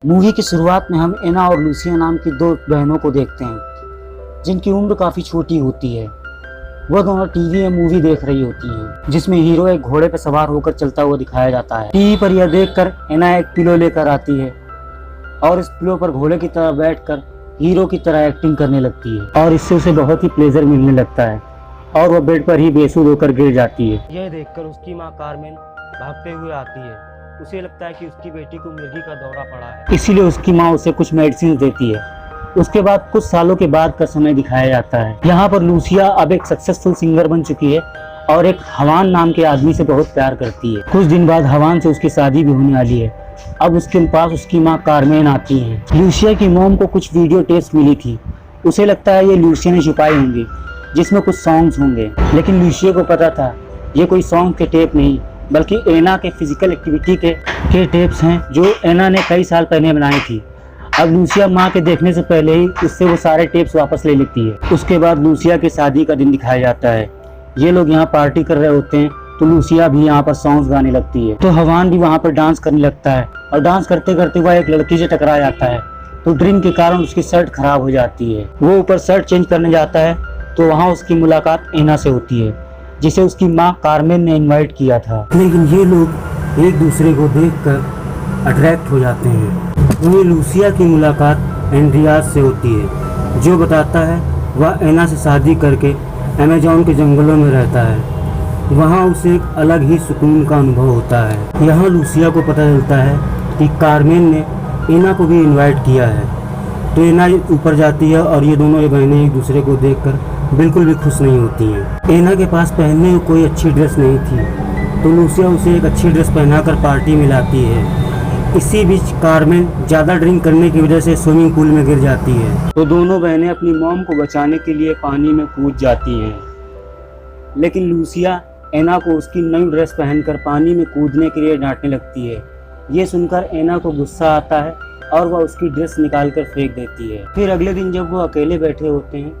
Movie की शुरुआत में हम एना और लूसिया नाम की दो बहनों को देखते हैं जिनकी उम्र काफ़ी छोटी होती है। वह दोनों टीवी में मूवी देख रही होती हैं जिसमें हीरो एक घोड़े पर सवार होकर चलता हुआ दिखाया जाता है। टीवी पर यह देखकर एना एक पिलो लेकर आती है और इस पिलो पर घोड़े की तरह बैठकर हीरो की तरह एक्टिंग करने लगती है और इससे उसे बहुत ही प्लेजर मिलने लगता है और वह बेड पर ही बेसुध होकर गिर जाती है। यह देखकर उसकी माँ कारमेन भागते हुए आती है। उसे लगता है कि उसकी बेटी को मिर्गी का दौरा पड़ा है, इसीलिए उसकी माँ उसे कुछ मेडिसिन देती है। उसके बाद कुछ सालों के बाद का समय दिखाया जाता है। यहाँ पर लूसिया अब एक सक्सेसफुल सिंगर बन चुकी है और एक हवान नाम के आदमी से बहुत प्यार करती है। कुछ दिन बाद हवान से उसकी शादी भी होने वाली है। अब उसके पास उसकी माँ कारमेन आती है। लूसिया की मॉम को कुछ वीडियो टेप्स मिली थी। उसे लगता है ये लूसिया ने छुपाई होंगी जिसमें कुछ सॉन्ग्स होंगे, लेकिन लूसिया को पता था ये कोई सॉन्ग के टेप नहीं बल्कि एना के फिजिकल एक्टिविटी के टेप्स हैं जो एना ने कई साल पहले बनाई थी। अब लूसिया माँ के देखने से पहले ही उससे वो सारे टेप्स वापस ले लेती है। उसके बाद लूसिया की शादी का दिन दिखाया जाता है। ये लोग यहाँ पार्टी कर रहे होते हैं तो लूसिया भी यहाँ पर सॉन्ग्स गाने लगती है। तो हवान भी वहाँ पर डांस करने लगता है और डांस करते करते वह एक लड़की से टकरा जाता है। तो ड्रिंक के कारण उसकी शर्ट खराब हो जाती है। वो ऊपर शर्ट चेंज करने जाता है तो वहाँ उसकी मुलाकात एना से होती है जिसे उसकी माँ कारमेन ने इनवाइट किया था। लेकिन ये लोग एक दूसरे को देखकर अट्रैक्ट हो जाते हैं। वहीं लूसिया की मुलाकात एंड्रियास से होती है जो बताता है वह एना से शादी करके अमेज़न के जंगलों में रहता है। वहाँ उसे एक अलग ही सुकून का अनुभव होता है। यहाँ लूसिया को पता चलता है कि कारमेन ने एना को भी इनवाइट किया है। तो एना ऊपर जाती है और ये दोनों बहनें एक दूसरे को देखकर बिल्कुल भी खुश नहीं होती हैं। एना के पास पहनने को कोई अच्छी ड्रेस नहीं थी तो लूसिया उसे एक अच्छी ड्रेस पहनाकर पार्टी में लाती है। इसी बीच कारमेन ज़्यादा ड्रिंक करने की वजह से स्विमिंग पूल में गिर जाती है। तो दोनों बहनें अपनी मॉम को बचाने के लिए पानी में कूद जाती हैं। लेकिन लूसिया एना को उसकी नई ड्रेस पहनकर पानी में कूदने के लिए डांटने लगती है। ये सुनकर एना को गुस्सा आता है और वह उसकी ड्रेस निकाल कर फेंक देती है। फिर अगले दिन जब वो अकेले बैठे होते हैं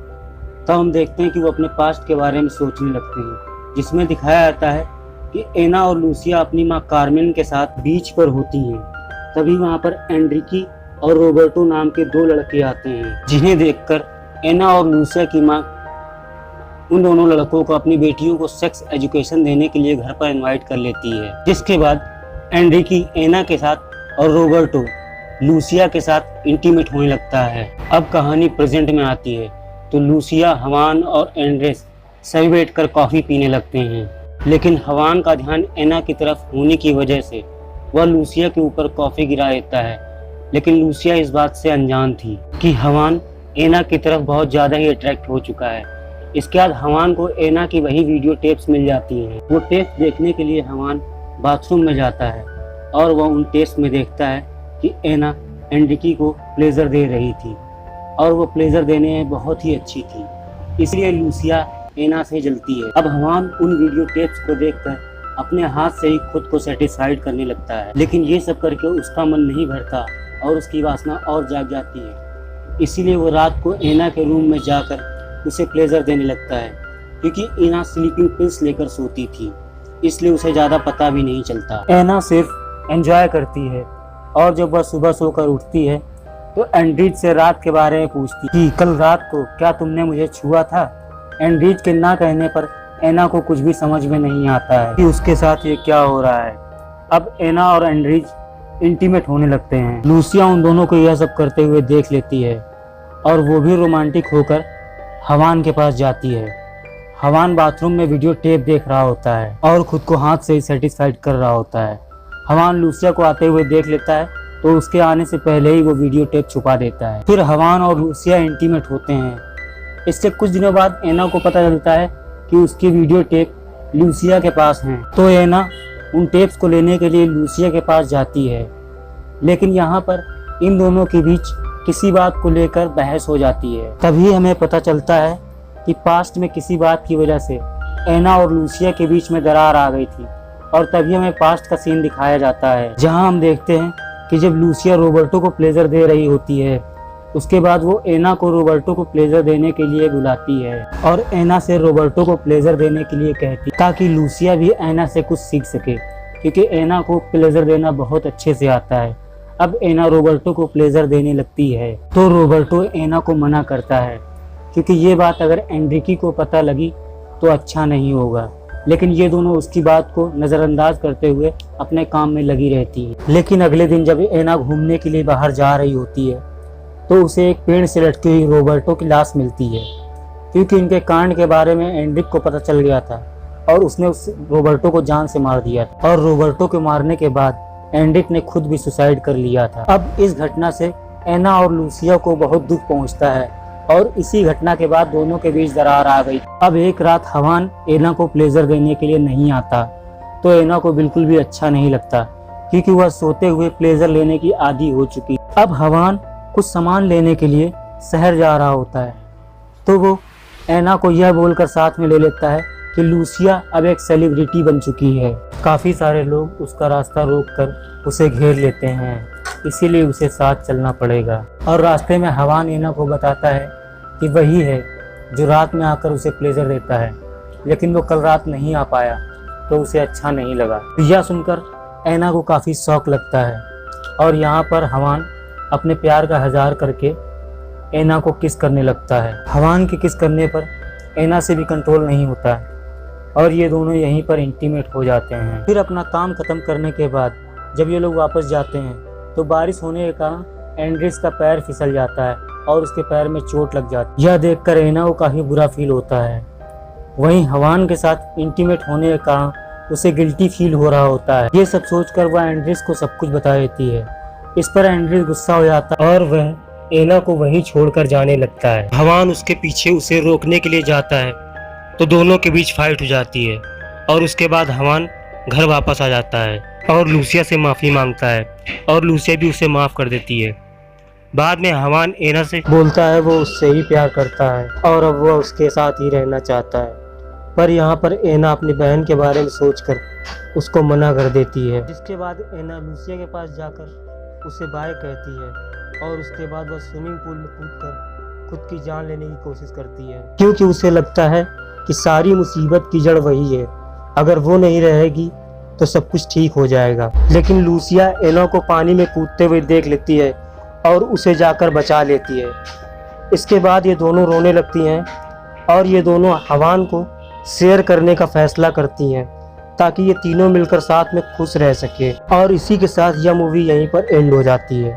तब हम देखते हैं कि वो अपने पास्ट के बारे में सोचने लगते हैं जिसमें दिखाया जाता है कि एना और लूसिया अपनी माँ कारमेन के साथ बीच पर होती हैं। तभी वहाँ पर एंड्रिकी और रोबर्टो नाम के दो लड़के आते हैं जिन्हें देखकर एना और लूसिया की माँ उन दोनों लड़कों को अपनी बेटियों को सेक्स एजुकेशन देने के लिए घर पर इनवाइट कर लेती है। जिसके बाद एंड्रिकी एना के साथ और रोबर्टो लूसिया के साथ इंटीमेट होने लगता है। अब कहानी प्रेजेंट में आती है तो लूसिया, हवान और एंड्रेस सभी बैठकर कॉफ़ी पीने लगते हैं। लेकिन हवान का ध्यान एना की तरफ होने की वजह से वह लूसिया के ऊपर कॉफ़ी गिरा देता है। लेकिन लूसिया इस बात से अनजान थी कि हवान एना की तरफ बहुत ज़्यादा ही अट्रैक्ट हो चुका है। इसके बाद हवान को एना की वही वीडियो टेप्स मिल जाती हैं। वो टेप्स देखने के लिए हवान बाथरूम में जाता है और वह उन टेप्स में देखता है कि एना एंड्रिकी को प्लेजर दे रही थी और वो प्लेजर देने में बहुत ही अच्छी थी, इसलिए लूसिया एना से जलती है। अब हवान उन वीडियो टेप्स को देखकर अपने हाथ से ही खुद को सेटिस्फाइड करने लगता है। लेकिन ये सब करके उसका मन नहीं भरता और उसकी वासना और जाग जाती है। इसीलिए वो रात को एना के रूम में जाकर उसे प्लेजर देने लगता है। क्योंकि एना स्लीपिंग पिल्स लेकर सोती थी इसलिए उसे ज़्यादा पता भी नहीं चलता। एना सिर्फ एंजॉय करती है और जब वह सुबह सोकर उठती है तो एंड्रीज से रात के बारे में पूछती कि कल रात को क्या तुमने मुझे छुआ था। एंड्रीज के ना कहने पर एना को कुछ भी समझ में नहीं आता है कि उसके साथ ये क्या हो रहा है। अब एना और एंड्रीज इंटीमेट होने लगते हैं। लूसिया उन दोनों को यह सब करते हुए देख लेती है और वो भी रोमांटिक होकर हवान के पास जाती है। हवान बाथरूम में वीडियो टेप देख रहा होता है और खुद को हाथ से ही सेटिस्फाइड कर रहा होता है। हवान लूसिया को आते हुए देख लेता है तो उसके आने से पहले ही वो वीडियो टेप छुपा देता है। फिर हवान और लूसिया इंटीमेट होते हैं। इससे कुछ दिनों बाद एना को पता चलता है कि उसकी वीडियो टेप लूसिया के पास हैं। तो एना उन टेप्स को लेने के लिए लूसिया के पास जाती है। लेकिन यहाँ पर इन दोनों के बीच किसी बात को लेकर बहस हो जाती है। तभी हमें पता चलता है कि पास्ट में किसी बात की वजह से एना और लूसिया के बीच में दरार आ गई थी और तभी हमें पास्ट का सीन दिखाया जाता है जहाँ हम देखते हैं कि जब लूसिया रोबर्टो को प्लेजर दे रही होती है उसके बाद वो एना को रोबर्टो को प्लेजर देने के लिए बुलाती है और एना से रोबर्टो को प्लेजर देने के लिए कहती ताकि लूसिया भी एना से कुछ सीख सके क्योंकि एना को प्लेजर देना बहुत अच्छे से आता है। अब एना रोबर्टो को प्लेजर देने लगती है, तो रोबर्टो एना को मना करता है क्योंकि ये बात अगर एनरिकी को पता लगी तो अच्छा नहीं होगा। लेकिन ये दोनों उसकी बात को नज़रअंदाज करते हुए अपने काम में लगी रहती है। लेकिन अगले दिन जब एना घूमने के लिए बाहर जा रही होती है तो उसे एक पेड़ से लटकी हुई रोबर्टो की लाश मिलती है, क्योंकि इनके कांड के बारे में एनरिक को पता चल गया था और उसने उस रोबर्टो को जान से मार दिया था। और रोबर्टो के मारने के बाद एनरिक ने खुद भी सुसाइड कर लिया था। अब इस घटना से एना और लूसिया को बहुत दुख पहुंचता है और इसी घटना के बाद दोनों के बीच दरार आ गई। अब एक रात हवान एना को प्लेजर देने के लिए नहीं आता तो एना को बिल्कुल भी अच्छा नहीं लगता, क्योंकि वह सोते हुए प्लेजर लेने की आदी हो चुकी। अब हवान कुछ सामान लेने के लिए शहर जा रहा होता है तो वो एना को यह बोलकर साथ में ले लेता है कि लूसिया अब एक सेलिब्रिटी बन चुकी है। काफ़ी सारे लोग उसका रास्ता रोककर उसे घेर लेते हैं, इसीलिए उसे साथ चलना पड़ेगा। और रास्ते में हवान एना को बताता है कि वही है जो रात में आकर उसे प्लेजर देता है, लेकिन वो कल रात नहीं आ पाया तो उसे अच्छा नहीं लगा। यह सुनकर एना को काफ़ी शौक लगता है और यहाँ पर हवान अपने प्यार का इज़हार करके एना को किस करने लगता है। हवान के किस करने पर एना से भी कंट्रोल नहीं होता है और ये दोनों यहीं पर इंटीमेट हो जाते हैं। फिर अपना काम खत्म करने के बाद जब ये लोग वापस जाते हैं तो बारिश होने के कारण एंड्रिस का पैर फिसल जाता है और उसके पैर में चोट लग जाती है। यह देखकर एना को काफ़ी बुरा फील होता है। वहीं हवान के साथ इंटीमेट होने के कारण उसे गिल्टी फील हो रहा होता है। ये सब सोचकर वह एंड्रिस को सब कुछ बता देती है। इस पर एंड्रिस गुस्सा हो जाता है और वह एना को वहीं छोड़कर जाने लगता है। हवान उसके पीछे उसे रोकने के लिए जाता है तो दोनों के बीच फाइट हो जाती है और उसके बाद हवान घर वापस आ जाता है और लूसिया से माफ़ी मांगता है और लूसिया भी उसे माफ़ कर देती है। बाद में हवान एना से बोलता है वो उससे ही प्यार करता है और अब वह उसके साथ ही रहना चाहता है, पर यहाँ पर एना अपनी बहन के बारे में सोचकर उसको मना कर देती है। जिसके बाद एना लूसिया के पास जाकर उसे बाय कहती है और उसके बाद वह स्विमिंग पूल में कूदकर खुद की जान लेने की कोशिश करती है, क्योंकि उसे लगता है कि सारी मुसीबत की जड़ वही है, अगर वो नहीं रहेगी तो सब कुछ ठीक हो जाएगा। लेकिन लूसिया एना को पानी में कूदते हुए देख लेती है और उसे जाकर बचा लेती है। इसके बाद ये दोनों रोने लगती हैं और ये दोनों हवान को शेयर करने का फैसला करती हैं ताकि ये तीनों मिलकर साथ में खुश रह सके। और इसी के साथ यह मूवी यहीं पर एंड हो जाती है।